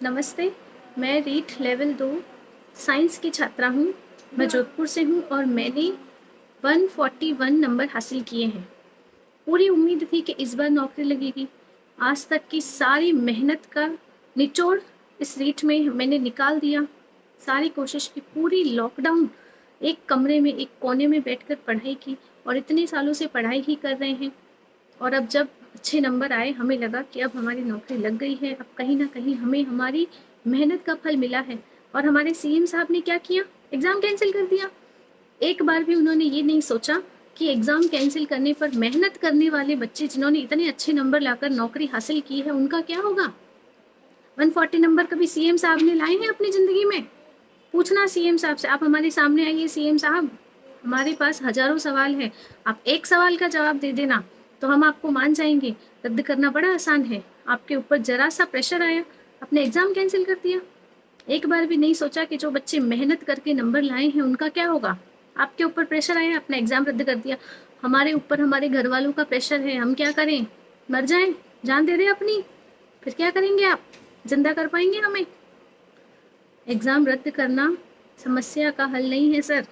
नमस्ते, मैं REET level 2 science की छात्रा हूँ। मैं जोधपुर से हूँ और मैंने 141 नंबर हासिल किए हैं। पूरी उम्मीद थी कि इस बार नौकरी लगेगी। आज तक की सारी मेहनत का निचोड़ इस रीट में मैंने निकाल दिया। सारी कोशिश की, पूरी लॉकडाउन एक कमरे में एक कोने में बैठकर पढ़ाई की और इतने सालों से पढ़ाई ही कर रहे हैं। और अब जब अच्छे नंबर आए, हमें लगा कि अब हमारी नौकरी लग गई है। अब कहीं ना कहीं हमें हमारी मेहनत का फल मिला है। और हमारे सीएम साहब ने क्या किया? एग्ज़ाम कैंसिल कर दिया। एक बार भी उन्होंने ये नहीं सोचा कि एग्ज़ाम कैंसिल करने पर मेहनत करने वाले बच्चे जिन्होंने इतने अच्छे नंबर लाकर नौकरी हासिल की है, उनका क्या होगा? 140 नंबर कभी सीएम साहब ने लाए हैं अपनी ज़िंदगी में? पूछना सीएम साहब से। आप हमारे सामने आइए सीएम साहब, हमारे पास हजारों सवाल है, आप एक सवाल का जवाब दे देना तो हम आपको मान जाएंगे। रद्द करना बड़ा आसान है। आपके ऊपर जरा सा प्रेशर आया, अपने एग्जाम कैंसिल कर दिया। एक बार भी नहीं सोचा कि जो बच्चे मेहनत करके नंबर लाए हैं उनका क्या होगा। आपके ऊपर प्रेशर आया, अपना एग्जाम रद्द कर दिया। हमारे ऊपर हमारे घर वालों का प्रेशर है, हम क्या करें? मर जाएं? जान दे दें अपनी? फिर क्या करेंगे आप? जिंदा कर पाएंगे हमें? एग्ज़ाम रद्द करना समस्या का हल नहीं है सर।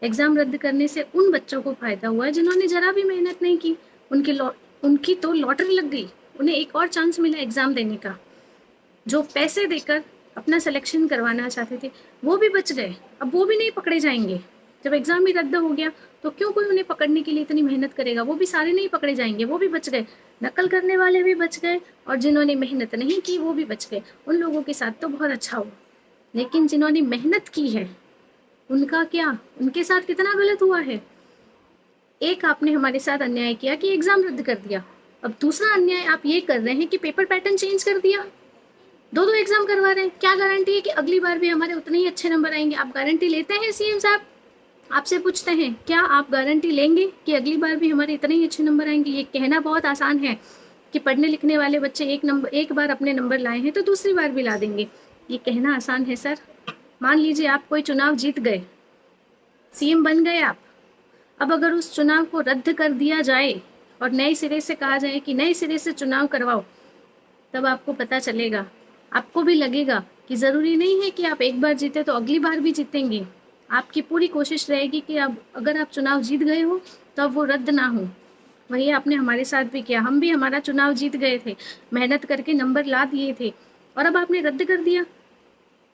एग्ज़ाम रद्द करने से उन बच्चों को फ़ायदा हुआ है जिन्होंने ज़रा भी मेहनत नहीं की। उनकी तो लॉटरी लग गई। उन्हें एक और चांस मिला एग्ज़ाम देने का। जो पैसे देकर अपना सिलेक्शन करवाना चाहते थे, वो भी बच गए। अब वो भी नहीं पकड़े जाएंगे। जब एग्ज़ाम ही रद्द हो गया तो क्यों कोई उन्हें पकड़ने के लिए इतनी मेहनत करेगा? वो भी सारे नहीं पकड़े जाएंगे, वो भी बच गए। नकल करने वाले भी बच गए और जिन्होंने मेहनत नहीं की वो भी बच गए। उन लोगों के साथ तो बहुत अच्छा हुआ, लेकिन जिन्होंने मेहनत की है उनका क्या? उनके साथ कितना गलत हुआ है। एक आपने हमारे साथ अन्याय किया कि एग्जाम रद्द कर दिया। अब दूसरा अन्याय आप ये कर रहे हैं कि पेपर पैटर्न चेंज कर दिया। दो दो एग्जाम करवा रहे हैं। क्या गारंटी है कि अगली बार भी हमारे उतने ही अच्छे नंबर आएंगे? आप गारंटी लेते हैं सीएम साहब? आपसे पूछते हैं, क्या आप गारंटी लेंगे कि अगली बार भी हमारे इतने ही अच्छे नंबर आएंगे? ये कहना बहुत आसान है कि पढ़ने लिखने वाले बच्चे एक बार अपने नंबर लाए हैं तो दूसरी बार भी ला देंगे। ये कहना आसान है सर। मान लीजिए आप कोई चुनाव जीत गए, सीएम बन गए आप। अब अगर उस चुनाव को रद्द कर दिया जाए और नए सिरे से कहा जाए कि नए सिरे से चुनाव करवाओ, तब आपको पता चलेगा। आपको भी लगेगा कि ज़रूरी नहीं है कि आप एक बार जीते तो अगली बार भी जीतेंगे। आपकी पूरी कोशिश रहेगी कि अब अगर आप चुनाव जीत गए हो तो अब वो रद्द ना हो। वही आपने हमारे साथ भी किया। हम भी हमारा चुनाव जीत गए थे, मेहनत करके नंबर ला दिए थे, और अब आपने रद्द कर दिया।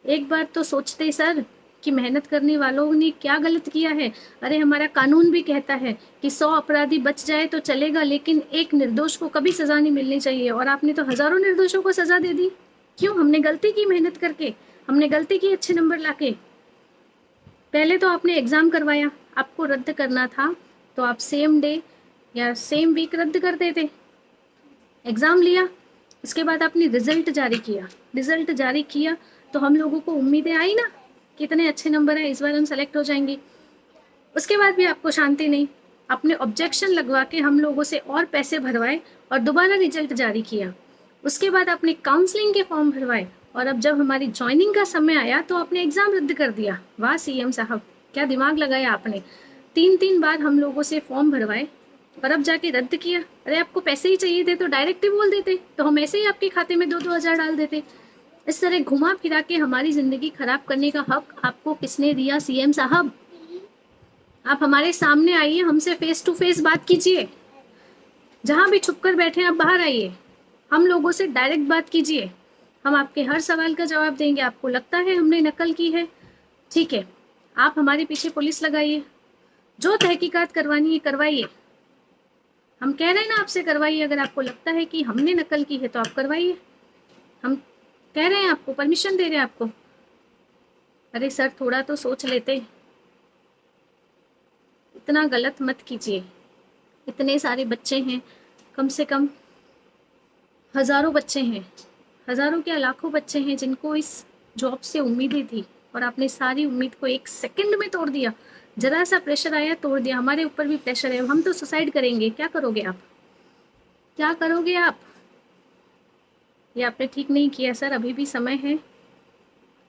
एक बार तो सोचते सर कि मेहनत करने वालों ने क्या गलत किया है। अरे हमारा कानून भी कहता है कि 100 अपराधी बच जाए तो चलेगा, लेकिन एक निर्दोष को कभी सजा नहीं मिलनी चाहिए। और आपने तो हजारों निर्दोषों को सजा दे दी। क्यों? हमने गलती की मेहनत करके, हमने गलती की अच्छे नंबर लाके। पहले तो आपने एग्जाम करवाया, आपको रद्द करना था तो आप सेम डे या सेम वीक रद्द कर देते। एग्जाम लिया, उसके बाद आपने रिजल्ट जारी किया। रिजल्ट जारी किया तो हम लोगों को उम्मीदें आई ना, कितने अच्छे नंबर है, इस बार हम सेलेक्ट हो जाएंगे। उसके बाद भी आपको शांति नहीं। आपने ऑब्जेक्शन लगवा के हम लोगों से और पैसे भरवाए और दोबारा रिजल्ट जारी किया। उसके बाद आपने काउंसलिंग के फॉर्म भरवाए और अब जब हमारी ज्वाइनिंग का समय आया तो आपने एग्जाम रद्द कर दिया। वाह सीएम साहब, क्या दिमाग लगाया आपने। 3 3 बार हम लोगों से फॉर्म भरवाए और अब जाके रद्द किया। अरे आपको पैसे ही चाहिए थे तो डायरेक्ट ही बोल देते, तो हम ऐसे ही आपके खाते में 2 2 हज़ार डाल देते। इस तरह घुमा फिरा के हमारी जिंदगी खराब करने का हक आपको किसने दिया सीएम साहब? आप हमारे सामने आइए, हमसे फेस टू फेस बात कीजिए। जहां भी छुप कर बैठे आप बाहर आइए, हम लोगों से डायरेक्ट बात कीजिए। हम आपके हर सवाल का जवाब देंगे। आपको लगता है हमने नकल की है? ठीक है, आप हमारे पीछे पुलिस लगाइए, जो तहकीकात करवानी है करवाइए। हम कह रहे हैं ना आपसे करवाइए। अगर आपको लगता है कि हमने नकल की है तो आप करवाइए। हम कह रहे हैं, आपको परमिशन दे रहे हैं आपको। अरे सर, थोड़ा तो सोच लेते। इतना गलत मत कीजिए। इतने सारे बच्चे हैं, कम से कम हजारों बच्चे हैं, हजारों क्या लाखों बच्चे हैं जिनको इस जॉब से उम्मीदें थी, और आपने सारी उम्मीद को एक सेकंड में तोड़ दिया। जरा सा प्रेशर आया, तोड़ दिया। हमारे ऊपर भी प्रेशर है, हम तो सुसाइड करेंगे। क्या करोगे आप? क्या करोगे आप? ये आपने ठीक नहीं किया सर, अभी भी समय है।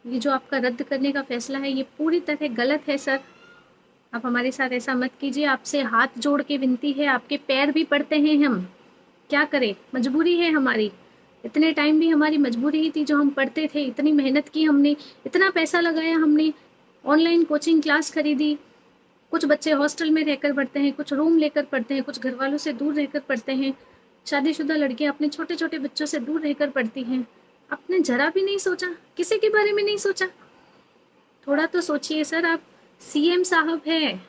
ये जो आपका रद्द करने का फैसला है ये पूरी तरह गलत है सर। आप हमारे साथ ऐसा मत कीजिए। आपसे हाथ जोड़ के विनती है, आपके पैर भी पड़ते हैं हम। क्या करें, मजबूरी है हमारी। इतने टाइम भी हमारी मजबूरी ही थी जो हम पढ़ते थे, इतनी मेहनत की हमने, इतना पैसा लगाया हमने, ऑनलाइन कोचिंग क्लास खरीदी। कुछ बच्चे हॉस्टल में रहकर पढ़ते हैं, कुछ रूम लेकर पढ़ते हैं, कुछ घर वालों से दूर रहकर पढ़ते हैं। शादीशुदा लड़कियां अपने छोटे छोटे बच्चों से दूर रहकर पढ़ती हैं। आपने जरा भी नहीं सोचा, किसी के बारे में नहीं सोचा। थोड़ा तो सोचिए सर, आप सीएम साहब हैं,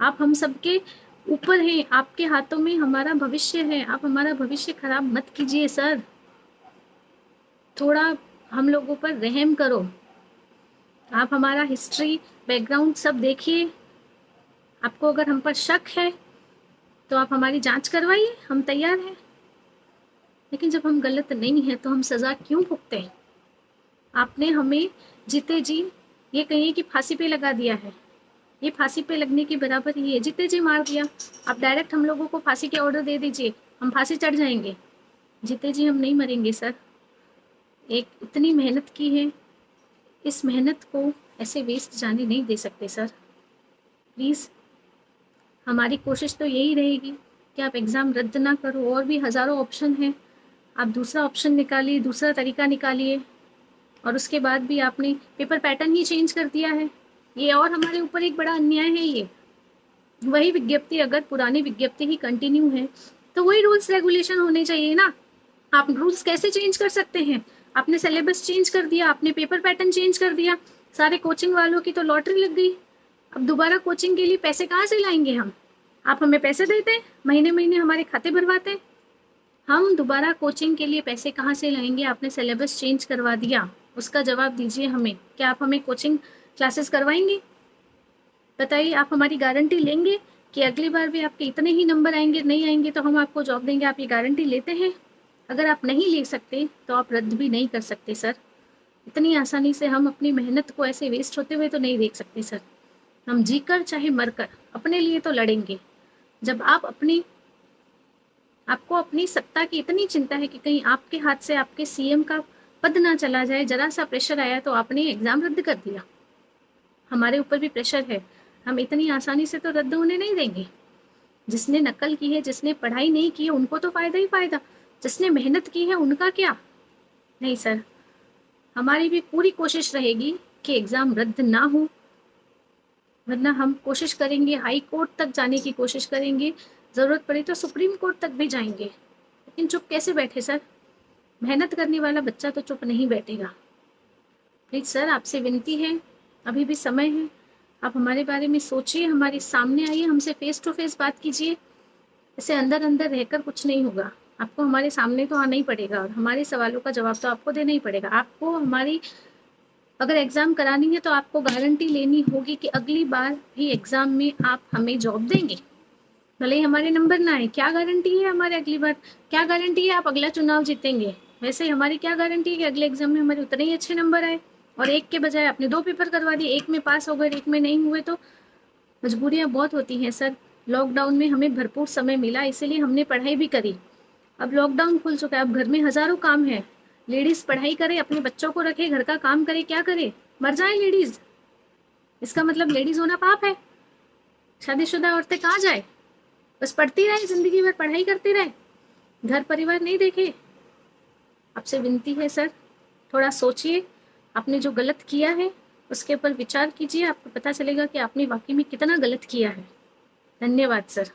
आप हम सबके ऊपर हैं, आपके हाथों में हमारा भविष्य है, आप हमारा भविष्य खराब मत कीजिए सर। थोड़ा हम लोगों पर रहम करो। आप हमारा हिस्ट्री बैकग्राउंड सब देखिए। आपको अगर हम पर शक है तो आप हमारी जांच करवाइए, हम तैयार हैं। लेकिन जब हम गलत नहीं हैं तो हम सज़ा क्यों भुगते हैं? आपने हमें जीते जी ये कहिए कि फांसी पे लगा दिया है, ये फांसी पे लगने के बराबर ही है। जीते जी मार दिया, आप डायरेक्ट हम लोगों को फांसी के ऑर्डर दे दीजिए, हम फांसी चढ़ जाएंगे। जीते जी हम नहीं मरेंगे सर। एक इतनी मेहनत की है, इस मेहनत को ऐसे वेस्ट जाने नहीं दे सकते सर। प्लीज़, हमारी कोशिश तो यही रहेगी कि आप एग्ज़ाम रद्द ना करो। और भी हज़ारों ऑप्शन हैं, आप दूसरा ऑप्शन निकालिए, दूसरा तरीका निकालिए। और उसके बाद भी आपने पेपर पैटर्न ही चेंज कर दिया है, ये और हमारे ऊपर एक बड़ा अन्याय है। ये वही विज्ञप्ति, अगर पुरानी विज्ञप्ति ही कंटिन्यू है तो वही रूल्स रेगुलेशन होने चाहिए ना। आप रूल्स कैसे चेंज कर सकते हैं? आपने सिलेबस चेंज कर दिया, आपने पेपर पैटर्न चेंज कर दिया, सारे कोचिंग वालों की तो लॉटरी लग गई। अब दोबारा कोचिंग के लिए पैसे कहाँ से लाएंगे हम? आप हमें पैसे देते हैं, महीने महीने हमारे खाते भरवाते हैं, हम दोबारा कोचिंग के लिए पैसे कहाँ से लाएंगे? आपने सिलेबस चेंज करवा दिया, उसका जवाब दीजिए हमें। क्या आप हमें कोचिंग क्लासेस करवाएंगे? बताइए, आप हमारी गारंटी लेंगे कि अगली बार भी आपके इतने ही नंबर आएंगे, नहीं आएंगे तो हम आपको जॉब देंगे? आप ये गारंटी लेते हैं? अगर आप नहीं ले सकते तो आप रद्द भी नहीं कर सकते सर। इतनी आसानी से हम अपनी मेहनत को ऐसे वेस्ट होते हुए तो नहीं देख सकते सर। हम जीकर चाहे मरकर अपने लिए तो लड़ेंगे। जब आपको अपनी सत्ता की इतनी चिंता है कि कहीं आपके हाथ से आपके सीएम का पद ना चला जाए, जरा सा प्रेशर आया तो आपने एग्जाम रद्द कर दिया। हमारे ऊपर भी प्रेशर है, हम इतनी आसानी से तो रद्द होने नहीं देंगे। जिसने नकल की है, जिसने पढ़ाई नहीं की है, उनको तो फायदा ही फायदा, जिसने मेहनत की है उनका क्या? नहीं सर, हमारी भी पूरी कोशिश रहेगी कि एग्जाम रद्द ना हो, वरना हम कोशिश करेंगे, हाई कोर्ट तक जाने की कोशिश करेंगे, ज़रूरत पड़ी तो सुप्रीम कोर्ट तक भी जाएंगे। लेकिन चुप कैसे बैठे सर? मेहनत करने वाला बच्चा तो चुप नहीं बैठेगा। प्लीज़ सर, आपसे विनती है, अभी भी समय है, आप हमारे बारे में सोचिए, हमारे सामने आइए, हमसे फेस टू फेस बात कीजिए। ऐसे अंदर अंदर रहकर कुछ नहीं होगा, आपको हमारे सामने तो आना ही पड़ेगा और हमारे सवालों का जवाब तो आपको देना ही पड़ेगा। आपको हमारी अगर एग्ज़ाम करानी है तो आपको गारंटी लेनी होगी कि अगली बार भी एग्ज़ाम में आप हमें जॉब देंगे, भले ही हमारे नंबर ना आए। क्या गारंटी है हमारे अगली बार, क्या गारंटी है आप अगला चुनाव जीतेंगे? वैसे हमारी क्या गारंटी है कि अगले एग्जाम में हमारे उतने ही अच्छे नंबर आए? और एक के बजाय आपने 2 पेपर करवा दिए, एक में पास हो गए, एक में नहीं हुए। तो मजबूरियाँ बहुत होती हैं सर। लॉकडाउन में हमें भरपूर समय मिला, इसीलिए हमने पढ़ाई भी करी। अब लॉकडाउन खुल चुका है, अब घर में हज़ारों काम है। लेडीज़ पढ़ाई करे, अपने बच्चों को रखे, घर का काम करे, क्या करे? मर जाए लेडीज़? इसका मतलब लेडीज़ होना पाप है? शादीशुदा औरतें कहाँ जाए? बस पढ़ती रहे, जिंदगी भर पढ़ाई करती रहे, घर परिवार नहीं देखे? आपसे विनती है सर, थोड़ा सोचिए, आपने जो गलत किया है उसके ऊपर विचार कीजिए, आपको पता चलेगा कि आपने वाकई में कितना गलत किया है। धन्यवाद सर।